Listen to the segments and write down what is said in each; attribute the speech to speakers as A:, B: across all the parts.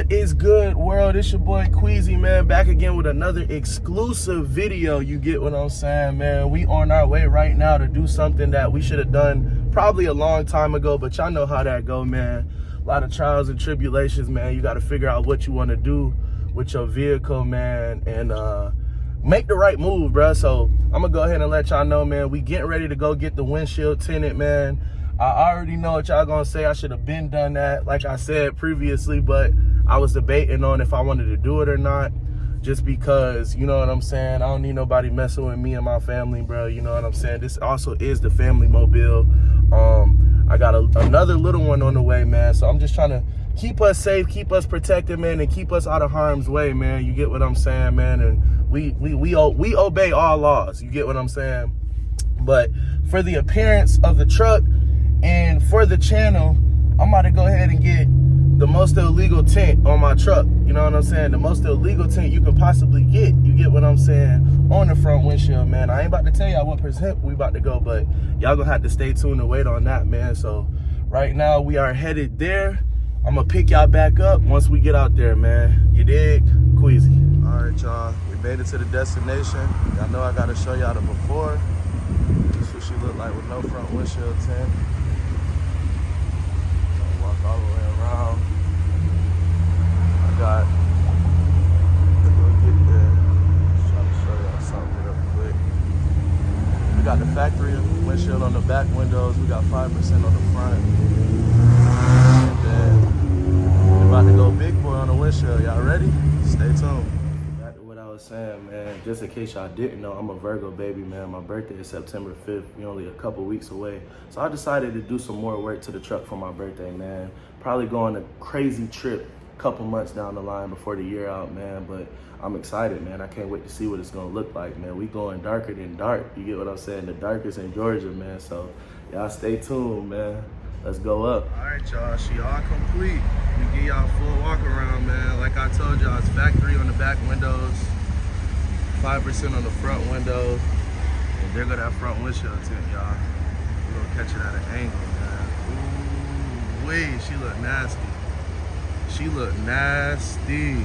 A: What is good, world? It's your boy Queezy, man, back again with another exclusive video. You get what I'm saying, man? We on our way right now to do something that we should have done probably a long time ago, but y'all know how that go, man. A lot of trials and tribulations, man. You got to figure out what you want to do with your vehicle, man, and make the right move, bro. So I'm gonna go ahead and let y'all know, man, we getting ready to go get the windshield tinted, man. I already know what y'all gonna say. I should have been done that, like I said previously, but I was debating on if I wanted to do it or not, just because, you know what I'm saying, I don't need nobody messing with me and my family, bro. You know what I'm saying? This also is the family mobile. I got another little one on the way, man, so I'm just trying to keep us safe, keep us protected, man, and keep us out of harm's way, man. You get what I'm saying, man? And we obey all laws. You get what I'm saying? But for the appearance of the truck and for the channel, I'm about to go ahead and get the most illegal tint on my truck. You know what I'm saying? The most illegal tint you can possibly get. You get what I'm saying? On the front windshield, man. I ain't about to tell y'all what percent we about to go, but y'all gonna have to stay tuned and wait on that, man. So right now we are headed there. I'm gonna pick y'all back up once we get out there, man. You dig? Queezy. All right, y'all. We made it to the destination. Y'all know I gotta show y'all the before. This is what she look like with no front windshield tint. Walk all the way around. I got to go get there. Just trying to show y'all something real quick. We got the factory windshield on the back windows. We got 5% on the front. And then we're about to go big boy on the windshield. Y'all ready? Stay tuned. Back to what I was saying, man. Just in case y'all didn't know, I'm a Virgo baby, man. My birthday is September 5th. We're only a couple weeks away. So I decided to do some more work to the truck for my birthday, man. Probably go on a crazy trip a couple months down the line before the year out, man. But I'm excited, man. I can't wait to see what it's gonna look like, man. We going darker than dark. You get what I'm saying? The darkest in Georgia, man. So y'all stay tuned, man. Let's go up. All right, y'all, she all complete. We give y'all a full walk around, man. Like I told y'all, it's factory on the back windows, 5% on the front window, and there go that front windshield tint, y'all. We're gonna catch it at an angle, man. Ooh, wait, she look nasty. She look nasty.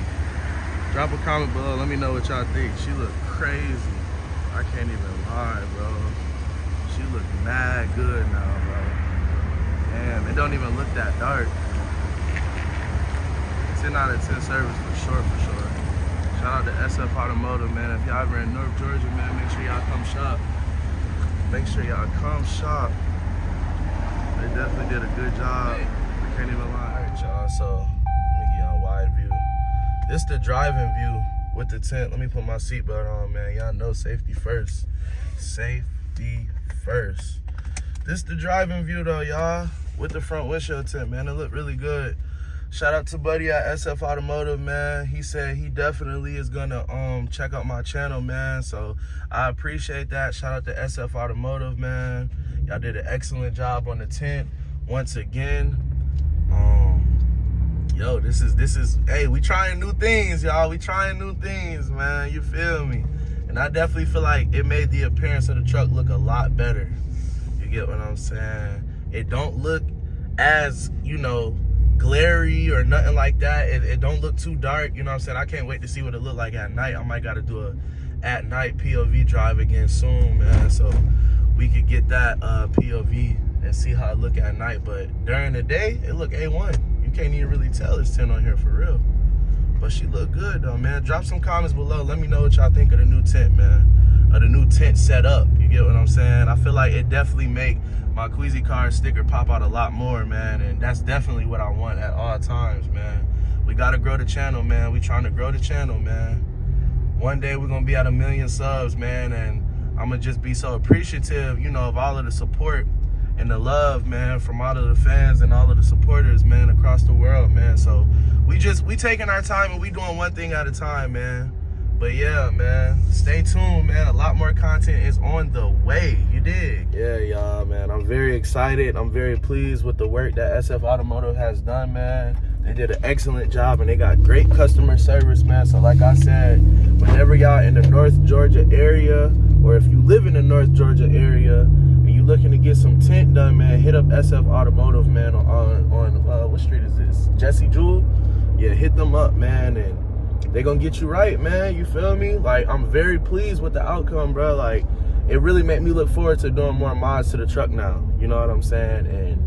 A: Drop a comment below, let me know what y'all think. She look crazy. I can't even lie, bro. She look mad good now, bro. Damn, it don't even look that dark. 10 out of 10 service for sure, for sure. Shout out to SF Automotive, man. If y'all ever in North Georgia, man, make sure y'all come shop. Make sure y'all come shop. They definitely did a good job. I can't even lie. All right, y'all, so let me give y'all a wide view. This the driving view with the tint. Let me put my seatbelt on, man. Y'all know safety first. Safety first. This the driving view though, y'all, with the front windshield tint, man. It looked really good. Shout out to buddy at SF Automotive, man. He said he definitely is gonna check out my channel, man. So I appreciate that. Shout out to SF Automotive, man. Y'all did an excellent job on the tint once again. Yo, this is hey, we trying new things, y'all. We trying new things, man. You feel me? And I definitely feel like it made the appearance of the truck look a lot better. You get what I'm saying? It don't look as, you know, glary or nothing like that. It don't look too dark, you know what I'm saying? I can't wait to see what it look like at night. I might gotta do a at night POV drive again soon, man, so we could get that POV and see how it look at night. But during the day, it look A1. You can't even really tell it's 10 on here for real. But she look good though, man. Drop some comments below. Let me know what y'all think of the new tint, man. Of the new tint setup. You get what I'm saying? I feel like it definitely make my QueezyCars sticker pop out a lot more, man. And that's definitely what I want at all times, man. We gotta grow the channel, man. We trying to grow the channel, man. One day we're gonna be at 1 million subs, man. And I'm gonna just be so appreciative, you know, of all of the support and the love, man, from all of the fans and all of the supporters, man, across the world, man. So we taking our time and we doing one thing at a time, man. But yeah, man, stay tuned, man. A lot more content is on the way. You dig? Yeah, y'all, man. I'm very excited. I'm very pleased with the work that SF Automotive has done, man. They did an excellent job and they got great customer service, man. So like I said, whenever y'all in the North Georgia area, or if you live in the North Georgia area and you looking to get some tint done, man, hit up SF Automotive, man, on what street is this? Jesse Jewell? yeah, hit them up, man, and they gonna get you right, man. You feel me? Like, I'm very pleased with the outcome, bro. Like, it really made me look forward to doing more mods to the truck now. You know what I'm saying? And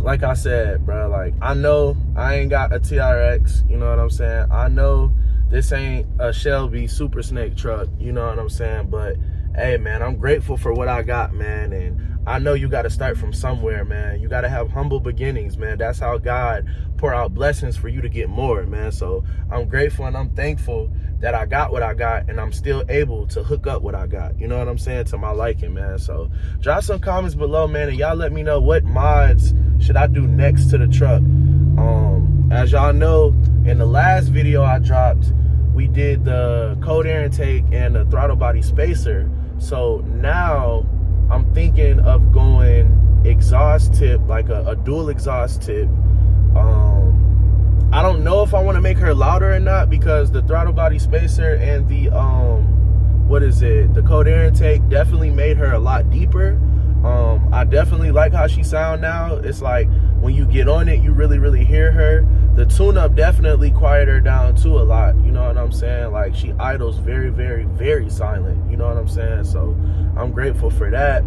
A: like I said, bro, like, I know I ain't got a TRX. You know what I'm saying? I know this ain't a Shelby Super Snake truck. You know what I'm saying? But hey, man, I'm grateful for what I got, man. And I know you got to start from somewhere, man. You got to have humble beginnings, man. That's how God pour out blessings for you to get more, man. So I'm grateful and I'm thankful that I got what I got, and I'm still able to hook up what I got. You know what I'm saying? To my liking, man. So drop some comments below, man, and y'all let me know what mods should I do next to the truck. As y'all know, in the last video I dropped, we did the cold air intake and the throttle body spacer. So now I'm thinking of going exhaust tip, like a dual exhaust tip. I don't know if I want to make her louder or not, because the throttle body spacer and the the cold air intake definitely made her a lot deeper. I definitely like how she sound now. It's like when you get on it, you really hear her. The tune-up definitely quieted her down too a lot. You know what I'm saying? Like, she idles very silent. You know what I'm saying? So I'm grateful for that.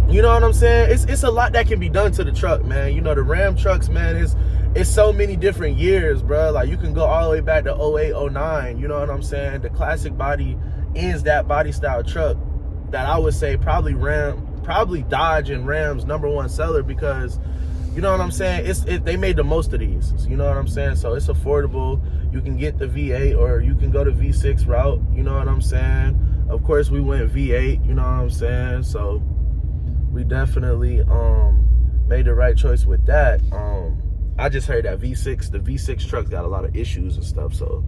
A: You know what I'm saying? It's a lot that can be done to the truck, man. You know, the Ram trucks, man, it's so many different years, bro. Like, you can go all the way back to 08, 09. You know what I'm saying? The classic body is that body style truck that I would say probably Dodge and Ram's #1 seller, because you know what I'm saying, they made the most of these. You know what I'm saying? So it's affordable. You can get the V8 or you can go the V6 route. You know what I'm saying? Of course, we went V8. You know what I'm saying? So we definitely made the right choice with that. I just heard that the V6 trucks got a lot of issues and stuff, so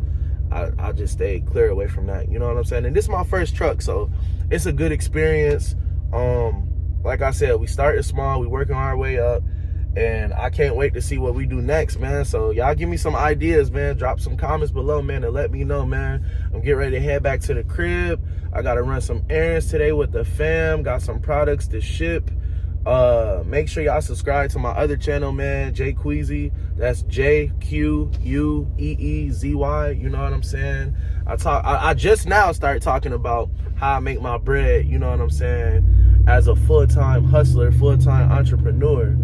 A: I just stayed clear away from that. You know what I'm saying? And this is my first truck, so it's a good experience. Like I said, we started small, we working our way up, and I can't wait to see what we do next, man. So y'all give me some ideas, man. Drop some comments below, man, and let me know, man. I'm getting ready to head back to the crib. I gotta run some errands today with the fam. Got some products to ship. Make sure y'all subscribe to my other channel, man, Queezy. That's JQUEEZY. You know what I'm saying? I just now started talking about how I make my bread, you know what I'm saying, as a full-time hustler, full-time entrepreneur,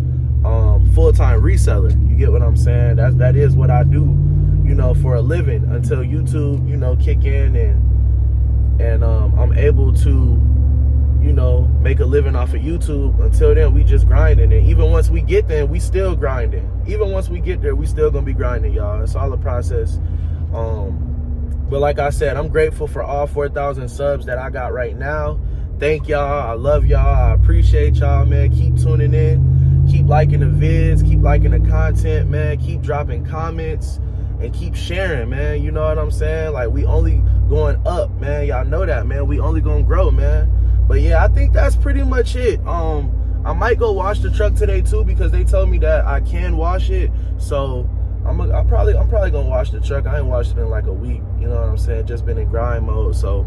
A: full-time reseller. You get what I'm saying? That is what I do, you know, for a living, until YouTube, you know, kick in and I'm able to, you know, make a living off of YouTube. Until then, we just grinding. And even once we get there, we still grinding. Even once we get there, we still gonna be grinding, y'all. It's all a process. But like I said, I'm grateful for all 4,000 subs that I got right now. Thank y'all. I love y'all. I appreciate y'all, man. Keep tuning in. Keep liking the vids. Keep liking the content, man. Keep dropping comments and keep sharing, man. You know what I'm saying? Like, we only going up, man. Y'all know that, man. We only gonna grow, man. But yeah, I think that's pretty much it. I might go wash the truck today too, because they told me that I can wash it. So I'm probably gonna wash the truck. I ain't washed it in like a week. You know what I'm saying? Just been in grind mode. So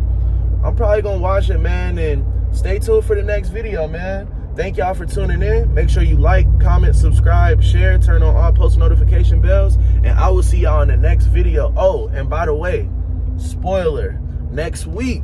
A: I'm probably gonna wash it, man. And stay tuned for the next video, man. Thank y'all for tuning in. Make sure you like, comment, subscribe, share, turn on all post notification bells, and I will see y'all in the next video. Oh, and by the way, spoiler, next week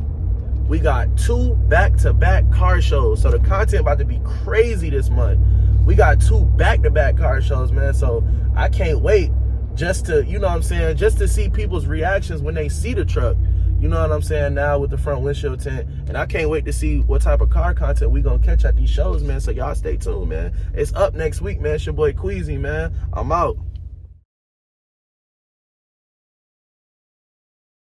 A: we got 2 back-to-back car shows. So the content about to be crazy this month. We got 2 back-to-back car shows, man. So I can't wait just to, you know what I'm saying, just to see people's reactions when they see the truck. You know what I'm saying, now with the front windshield tint. And I can't wait to see what type of car content we gonna catch at these shows, man. So y'all stay tuned, man. It's up next week, man. It's your boy Queezy, man. I'm out.